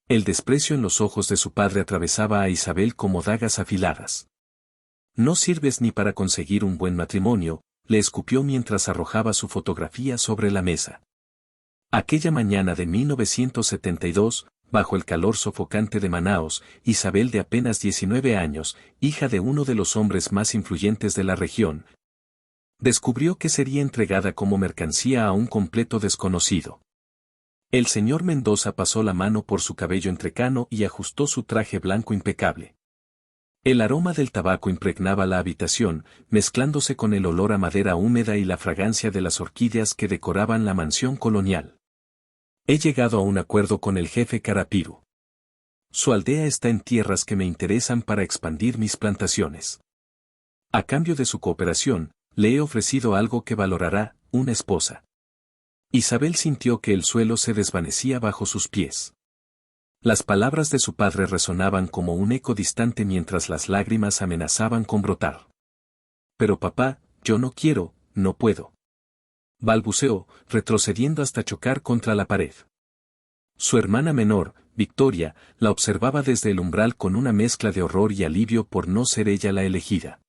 El desprecio en los ojos de su padre atravesaba a Isabel como dagas afiladas. No sirves ni para conseguir un buen matrimonio, le escupió mientras arrojaba su fotografía sobre la mesa. Aquella mañana de 1972, bajo el calor sofocante de Manaos, Isabel de apenas 19 años, hija de uno de los hombres más influyentes de la región, descubrió que sería entregada como mercancía a un completo desconocido. El señor Mendoza pasó la mano por su cabello entrecano y ajustó su traje blanco impecable. El aroma del tabaco impregnaba la habitación, mezclándose con el olor a madera húmeda y la fragancia de las orquídeas que decoraban la mansión colonial. He llegado a un acuerdo con el jefe Carapiru. Su aldea está en tierras que me interesan para expandir mis plantaciones. A cambio de su cooperación, le he ofrecido algo que valorará, una esposa. Isabel sintió que el suelo se desvanecía bajo sus pies. Las palabras de su padre resonaban como un eco distante mientras las lágrimas amenazaban con brotar. Pero papá, yo no quiero, no puedo. Balbuceó, retrocediendo hasta chocar contra la pared. Su hermana menor, Victoria, la observaba desde el umbral con una mezcla de horror y alivio por no ser ella la elegida.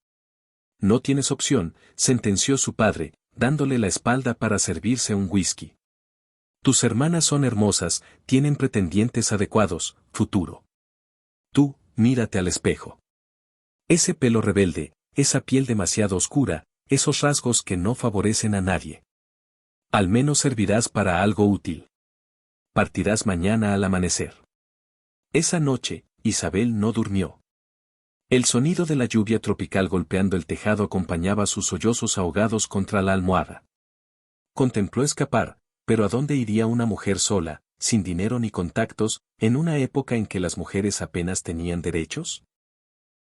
No tienes opción, sentenció su padre, dándole la espalda para servirse un whisky. Tus hermanas son hermosas, tienen pretendientes adecuados, futuro. Tú, mírate al espejo. Ese pelo rebelde, esa piel demasiado oscura, esos rasgos que no favorecen a nadie. Al menos servirás para algo útil. Partirás mañana al amanecer. Esa noche, Isabel no durmió. El sonido de la lluvia tropical golpeando el tejado acompañaba sus sollozos ahogados contra la almohada. Contempló escapar, pero ¿a dónde iría una mujer sola, sin dinero ni contactos, en una época en que las mujeres apenas tenían derechos?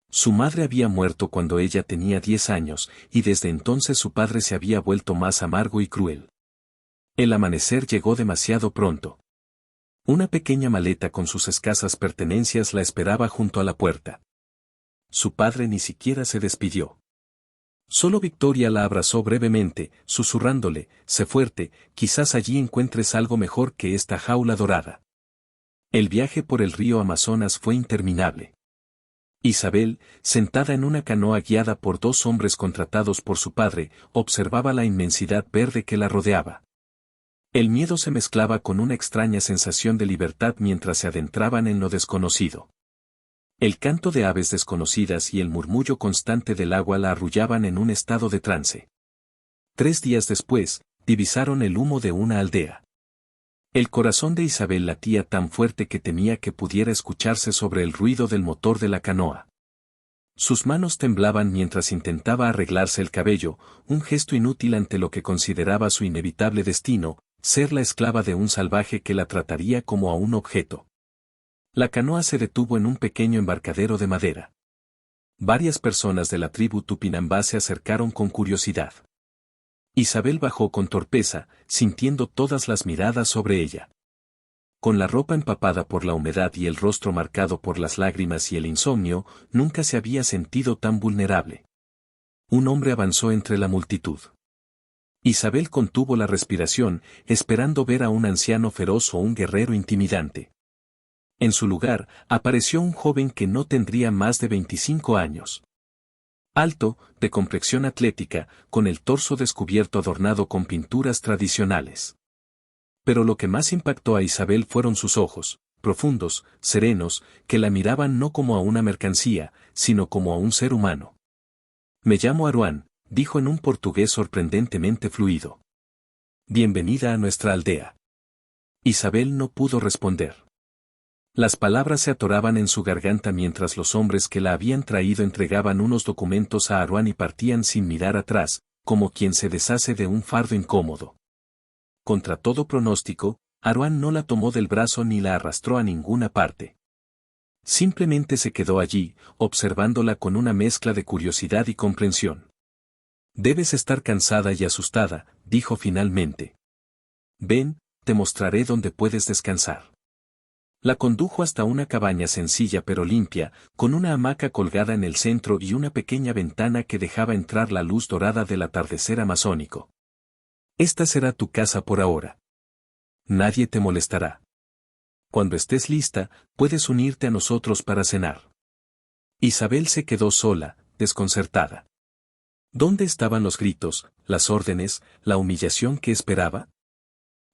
Su madre había muerto cuando ella tenía 10 años, y desde entonces su padre se había vuelto más amargo y cruel. El amanecer llegó demasiado pronto. Una pequeña maleta con sus escasas pertenencias la esperaba junto a la puerta. Su padre ni siquiera se despidió. Solo Victoria la abrazó brevemente, susurrándole, sé fuerte, quizás allí encuentres algo mejor que esta jaula dorada. El viaje por el río Amazonas fue interminable. Isabel, sentada en una canoa guiada por 2 hombres contratados por su padre, observaba la inmensidad verde que la rodeaba. El miedo se mezclaba con una extraña sensación de libertad mientras se adentraban en lo desconocido. El canto de aves desconocidas y el murmullo constante del agua la arrullaban en un estado de trance. 3 días después, divisaron el humo de una aldea. El corazón de Isabel latía tan fuerte que temía que pudiera escucharse sobre el ruido del motor de la canoa. Sus manos temblaban mientras intentaba arreglarse el cabello, un gesto inútil ante lo que consideraba su inevitable destino, ser la esclava de un salvaje que la trataría como a un objeto. La canoa se detuvo en un pequeño embarcadero de madera. Varias personas de la tribu Tupinambá se acercaron con curiosidad. Isabel bajó con torpeza, sintiendo todas las miradas sobre ella. Con la ropa empapada por la humedad y el rostro marcado por las lágrimas y el insomnio, nunca se había sentido tan vulnerable. Un hombre avanzó entre la multitud. Isabel contuvo la respiración, esperando ver a un anciano feroz o un guerrero intimidante. En su lugar, apareció un joven que no tendría más de 25 años. Alto, de complexión atlética, con el torso descubierto adornado con pinturas tradicionales. Pero lo que más impactó a Isabel fueron sus ojos, profundos, serenos, que la miraban no como a una mercancía, sino como a un ser humano. Me llamo Aruán, dijo en un portugués sorprendentemente fluido. Bienvenida a nuestra aldea. Isabel no pudo responder. Las palabras se atoraban en su garganta mientras los hombres que la habían traído entregaban unos documentos a Aruán y partían sin mirar atrás, como quien se deshace de un fardo incómodo. Contra todo pronóstico, Aruán no la tomó del brazo ni la arrastró a ninguna parte. Simplemente se quedó allí, observándola con una mezcla de curiosidad y comprensión. Debes estar cansada y asustada, dijo finalmente. Ven, te mostraré dónde puedes descansar. La condujo hasta una cabaña sencilla pero limpia, con una hamaca colgada en el centro y una pequeña ventana que dejaba entrar la luz dorada del atardecer amazónico. Esta será tu casa por ahora. Nadie te molestará. Cuando estés lista, puedes unirte a nosotros para cenar. Isabel se quedó sola, desconcertada. ¿Dónde estaban los gritos, las órdenes, la humillación que esperaba?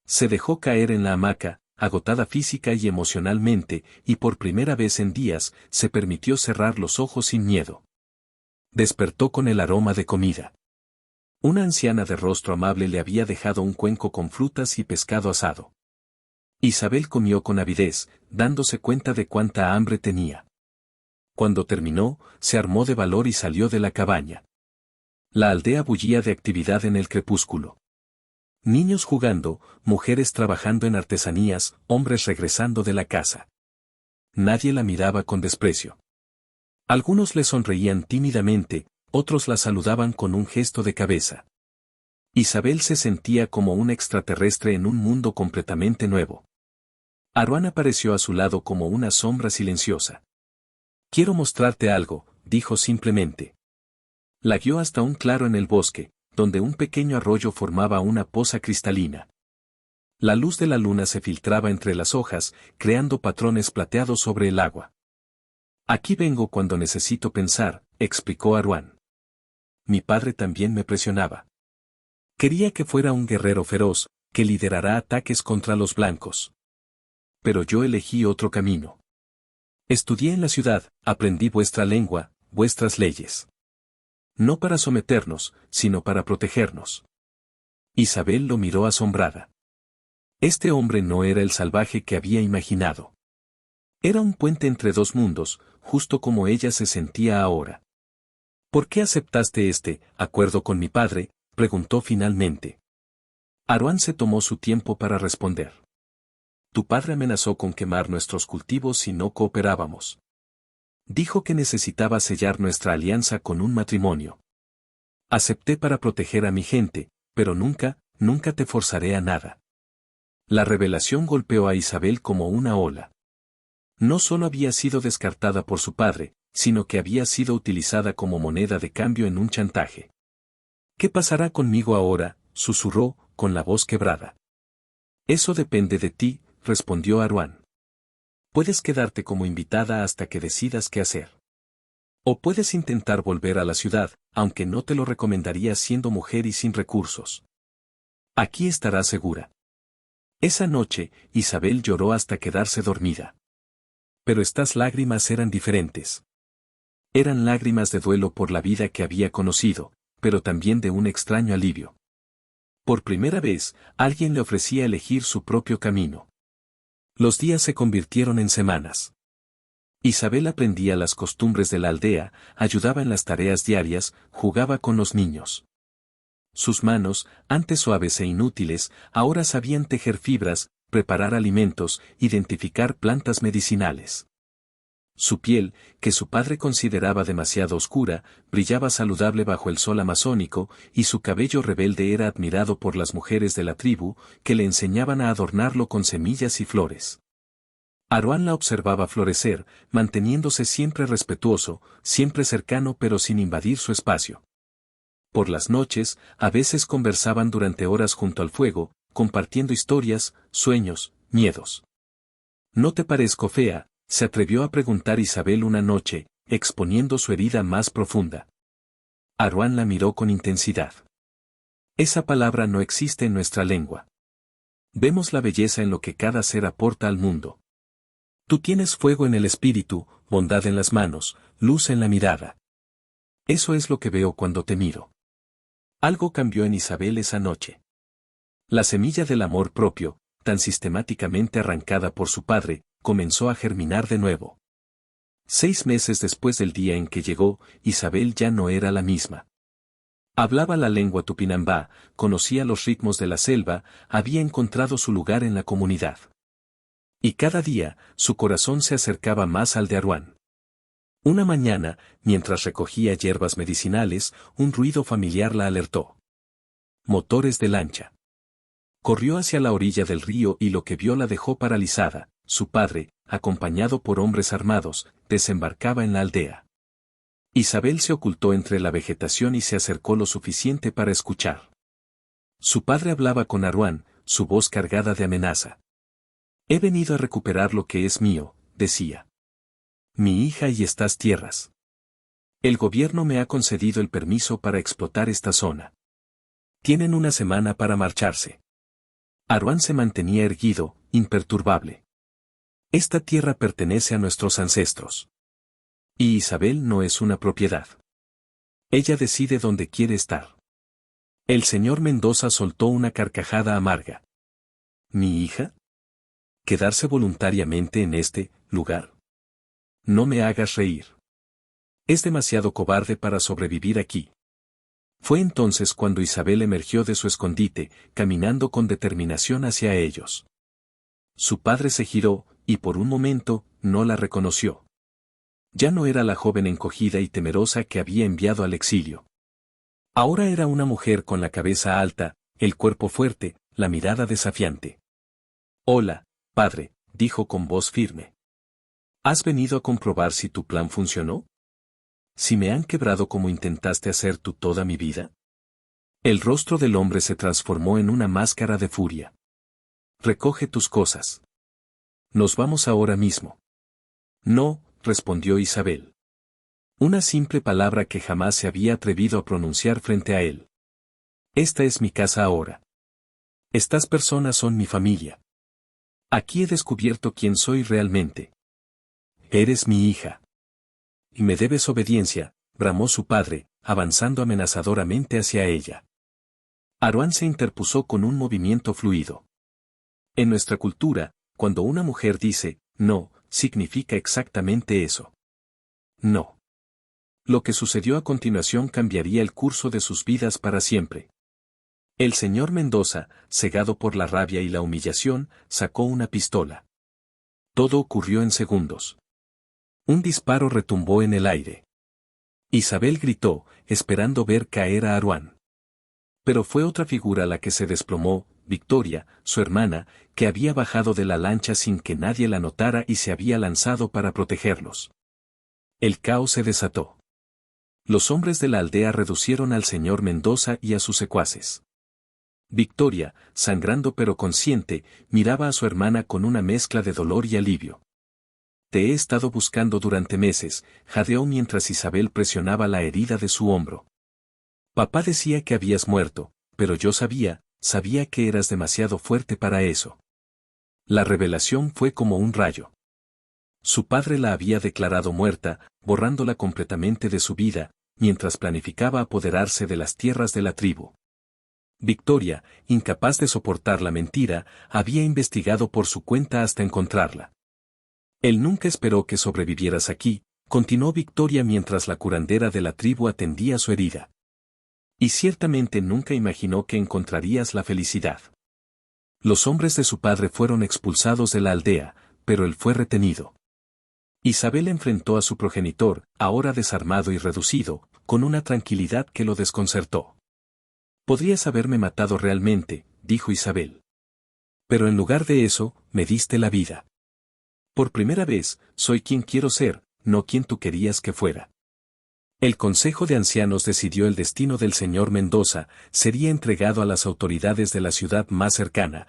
Se dejó caer en la hamaca, agotada física y emocionalmente, y por primera vez en días, se permitió cerrar los ojos sin miedo. Despertó con el aroma de comida. Una anciana de rostro amable le había dejado un cuenco con frutas y pescado asado. Isabel comió con avidez, dándose cuenta de cuánta hambre tenía. Cuando terminó, se armó de valor y salió de la cabaña. La aldea bullía de actividad en el crepúsculo. Niños jugando, mujeres trabajando en artesanías, hombres regresando de la casa. Nadie la miraba con desprecio. Algunos le sonreían tímidamente, otros la saludaban con un gesto de cabeza. Isabel se sentía como un extraterrestre en un mundo completamente nuevo. Aruán apareció a su lado como una sombra silenciosa. «Quiero mostrarte algo», dijo simplemente. La guió hasta un claro en el bosque, donde un pequeño arroyo formaba una poza cristalina. La luz de la luna se filtraba entre las hojas, creando patrones plateados sobre el agua. «Aquí vengo cuando necesito pensar», explicó Aruán. «Mi padre también me presionaba. Quería que fuera un guerrero feroz, que liderara ataques contra los blancos. Pero yo elegí otro camino. Estudié en la ciudad, aprendí vuestra lengua, vuestras leyes. No para someternos, sino para protegernos». Isabel lo miró asombrada. Este hombre no era el salvaje que había imaginado. Era un puente entre dos mundos, justo como ella se sentía ahora. «¿Por qué aceptaste este acuerdo con mi padre?», preguntó finalmente. Aruán se tomó su tiempo para responder. «Tu padre amenazó con quemar nuestros cultivos si no cooperábamos. Dijo que necesitaba sellar nuestra alianza con un matrimonio. Acepté para proteger a mi gente, pero nunca te forzaré a nada». La revelación golpeó a Isabel como una ola. No solo había sido descartada por su padre, sino que había sido utilizada como moneda de cambio en un chantaje. «¿Qué pasará conmigo ahora?», susurró, con la voz quebrada. «Eso depende de ti», respondió Aruán. «Puedes quedarte como invitada hasta que decidas qué hacer. O puedes intentar volver a la ciudad, aunque no te lo recomendaría siendo mujer y sin recursos. Aquí estarás segura». Esa noche, Isabel lloró hasta quedarse dormida. Pero estas lágrimas eran diferentes. Eran lágrimas de duelo por la vida que había conocido, pero también de un extraño alivio. Por primera vez, alguien le ofrecía elegir su propio camino. Los días se convirtieron en semanas. Isabel aprendía las costumbres de la aldea, ayudaba en las tareas diarias, jugaba con los niños. Sus manos, antes suaves e inútiles, ahora sabían tejer fibras, preparar alimentos, identificar plantas medicinales. Su piel, que su padre consideraba demasiado oscura, brillaba saludable bajo el sol amazónico, y su cabello rebelde era admirado por las mujeres de la tribu, que le enseñaban a adornarlo con semillas y flores. Aruán la observaba florecer, manteniéndose siempre respetuoso, siempre cercano pero sin invadir su espacio. Por las noches, a veces conversaban durante horas junto al fuego, compartiendo historias, sueños, miedos. «¿No te parezco fea?», se atrevió a preguntar Isabel una noche, exponiendo su herida más profunda. Aruán la miró con intensidad. «Esa palabra no existe en nuestra lengua. Vemos la belleza en lo que cada ser aporta al mundo. Tú tienes fuego en el espíritu, bondad en las manos, luz en la mirada. Eso es lo que veo cuando te miro». Algo cambió en Isabel esa noche. La semilla del amor propio, tan sistemáticamente arrancada por su padre, comenzó a germinar de nuevo. 6 meses después del día en que llegó, Isabel ya no era la misma. Hablaba la lengua tupinambá, conocía los ritmos de la selva, había encontrado su lugar en la comunidad. Y cada día, su corazón se acercaba más al de Aruán. Una mañana, mientras recogía hierbas medicinales, un ruido familiar la alertó. Motores de lancha. Corrió hacia la orilla del río y lo que vio la dejó paralizada. Su padre, acompañado por hombres armados, desembarcaba en la aldea. Isabel se ocultó entre la vegetación y se acercó lo suficiente para escuchar. Su padre hablaba con Aruán, su voz cargada de amenaza. He venido a recuperar lo que es mío, decía. Mi hija y estas tierras. El gobierno me ha concedido el permiso para explotar esta zona. Tienen una semana para marcharse. Aruán se mantenía erguido, imperturbable. Esta tierra pertenece a nuestros ancestros. Y Isabel no es una propiedad. Ella decide dónde quiere estar. El señor Mendoza soltó una carcajada amarga. ¿Mi hija? ¿Quedarse voluntariamente en este lugar? No me hagas reír. Es demasiado cobarde para sobrevivir aquí. Fue entonces cuando Isabel emergió de su escondite, caminando con determinación hacia ellos. Su padre se giró, y por un momento, no la reconoció. Ya no era la joven encogida y temerosa que había enviado al exilio. Ahora era una mujer con la cabeza alta, el cuerpo fuerte, la mirada desafiante. Hola, padre, dijo con voz firme. ¿Has venido a comprobar si tu plan funcionó? ¿Si me han quebrado como intentaste hacer tú toda mi vida? El rostro del hombre se transformó en una máscara de furia. Recoge tus cosas. Nos vamos ahora mismo. No, respondió Isabel. Una simple palabra que jamás se había atrevido a pronunciar frente a él. Esta es mi casa ahora. Estas personas son mi familia. Aquí he descubierto quién soy realmente. Eres mi hija. Y me debes obediencia, bramó su padre, avanzando amenazadoramente hacia ella. Aruán se interpuso con un movimiento fluido. En nuestra cultura, cuando una mujer dice, no, significa exactamente eso. No. Lo que sucedió a continuación cambiaría el curso de sus vidas para siempre. El señor Mendoza, cegado por la rabia y la humillación, sacó una pistola. Todo ocurrió en segundos. Un disparo retumbó en el aire. Isabel gritó, esperando ver caer a Aruán. Pero fue otra figura la que se desplomó, Victoria, su hermana, que había bajado de la lancha sin que nadie la notara y se había lanzado para protegerlos. El caos se desató. Los hombres de la aldea reducieron al señor Mendoza y a sus secuaces. Victoria, sangrando pero consciente, miraba a su hermana con una mezcla de dolor y alivio. Te he estado buscando durante meses, jadeó mientras Isabel presionaba la herida de su hombro. Papá decía que habías muerto, pero yo sabía que eras demasiado fuerte para eso. La revelación fue como un rayo. Su padre la había declarado muerta, borrándola completamente de su vida, mientras planificaba apoderarse de las tierras de la tribu. Victoria, incapaz de soportar la mentira, había investigado por su cuenta hasta encontrarla. Él nunca esperó que sobrevivieras aquí, continuó Victoria mientras la curandera de la tribu atendía su herida. Y ciertamente nunca imaginó que encontrarías la felicidad. Los hombres de su padre fueron expulsados de la aldea, pero él fue retenido. Isabel enfrentó a su progenitor, ahora desarmado y reducido, con una tranquilidad que lo desconcertó. Podrías haberme matado realmente, dijo Isabel. Pero en lugar de eso, me diste la vida. Por primera vez, soy quien quiero ser, no quien tú querías que fuera. El Consejo de Ancianos decidió el destino del señor Mendoza, sería entregado a las autoridades de la ciudad más cercana.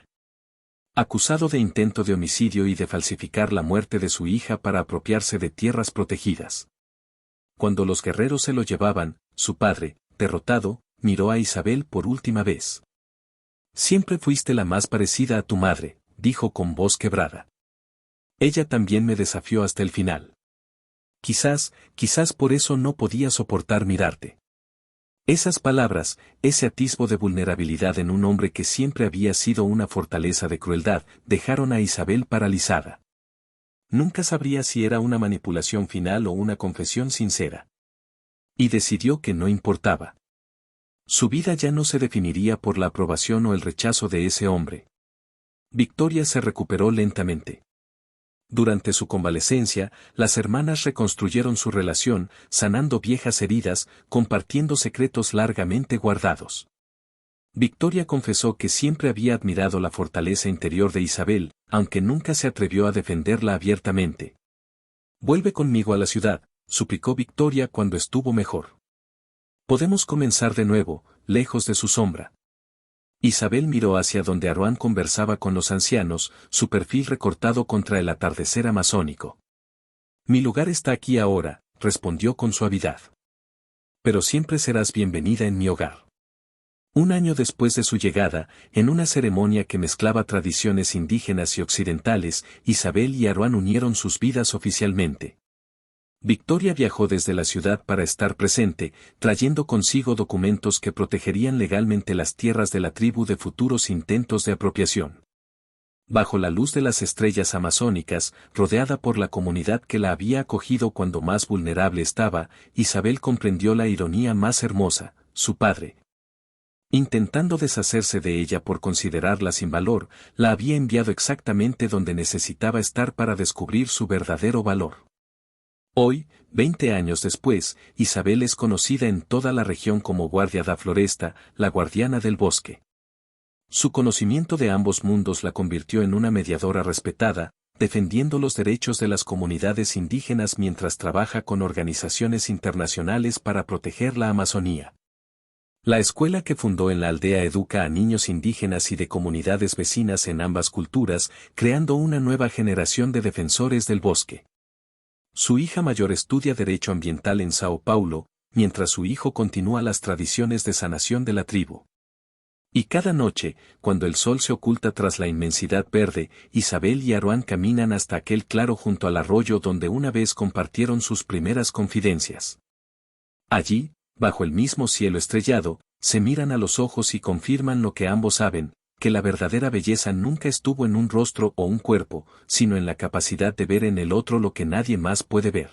Acusado de intento de homicidio y de falsificar la muerte de su hija para apropiarse de tierras protegidas. Cuando los guerreros se lo llevaban, su padre, derrotado, miró a Isabel por última vez. Siempre fuiste la más parecida a tu madre, dijo con voz quebrada. Ella también me desafió hasta el final. Quizás por eso no podía soportar mirarte. Esas palabras, ese atisbo de vulnerabilidad en un hombre que siempre había sido una fortaleza de crueldad, dejaron a Isabel paralizada. Nunca sabría si era una manipulación final o una confesión sincera. Y decidió que no importaba. Su vida ya no se definiría por la aprobación o el rechazo de ese hombre. Victoria se recuperó lentamente. Durante su convalecencia, las hermanas reconstruyeron su relación, sanando viejas heridas, compartiendo secretos largamente guardados. Victoria confesó que siempre había admirado la fortaleza interior de Isabel, aunque nunca se atrevió a defenderla abiertamente. «Vuelve conmigo a la ciudad», suplicó Victoria cuando estuvo mejor. «Podemos comenzar de nuevo, lejos de su sombra». Isabel miró hacia donde Aruán conversaba con los ancianos, su perfil recortado contra el atardecer amazónico. Mi lugar está aquí ahora, respondió con suavidad. Pero siempre serás bienvenida en mi hogar. Un año después de su llegada, en una ceremonia que mezclaba tradiciones indígenas y occidentales, Isabel y Aruán unieron sus vidas oficialmente. Victoria viajó desde la ciudad para estar presente, trayendo consigo documentos que protegerían legalmente las tierras de la tribu de futuros intentos de apropiación. Bajo la luz de las estrellas amazónicas, rodeada por la comunidad que la había acogido cuando más vulnerable estaba, Isabel comprendió la ironía más hermosa: su padre, intentando deshacerse de ella por considerarla sin valor, la había enviado exactamente donde necesitaba estar para descubrir su verdadero valor. Hoy, 20 años después, Isabel es conocida en toda la región como Guardia da Floresta, la guardiana del bosque. Su conocimiento de ambos mundos la convirtió en una mediadora respetada, defendiendo los derechos de las comunidades indígenas mientras trabaja con organizaciones internacionales para proteger la Amazonía. La escuela que fundó en la aldea educa a niños indígenas y de comunidades vecinas en ambas culturas, creando una nueva generación de defensores del bosque. Su hija mayor estudia Derecho Ambiental en Sao Paulo, mientras su hijo continúa las tradiciones de sanación de la tribu. Y cada noche, cuando el sol se oculta tras la inmensidad verde, Isabel y Aruán caminan hasta aquel claro junto al arroyo donde una vez compartieron sus primeras confidencias. Allí, bajo el mismo cielo estrellado, se miran a los ojos y confirman lo que ambos saben, que la verdadera belleza nunca estuvo en un rostro o un cuerpo, sino en la capacidad de ver en el otro lo que nadie más puede ver.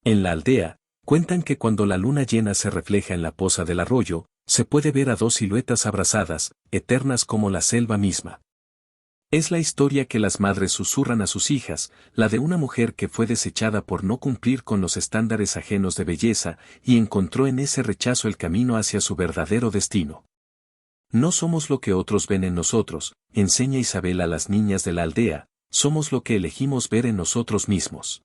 En la aldea, cuentan que cuando la luna llena se refleja en la poza del arroyo, se puede ver a dos siluetas abrazadas, eternas como la selva misma. Es la historia que las madres susurran a sus hijas, la de una mujer que fue desechada por no cumplir con los estándares ajenos de belleza, y encontró en ese rechazo el camino hacia su verdadero destino. No somos lo que otros ven en nosotros, enseña Isabel a las niñas de la aldea, somos lo que elegimos ver en nosotros mismos.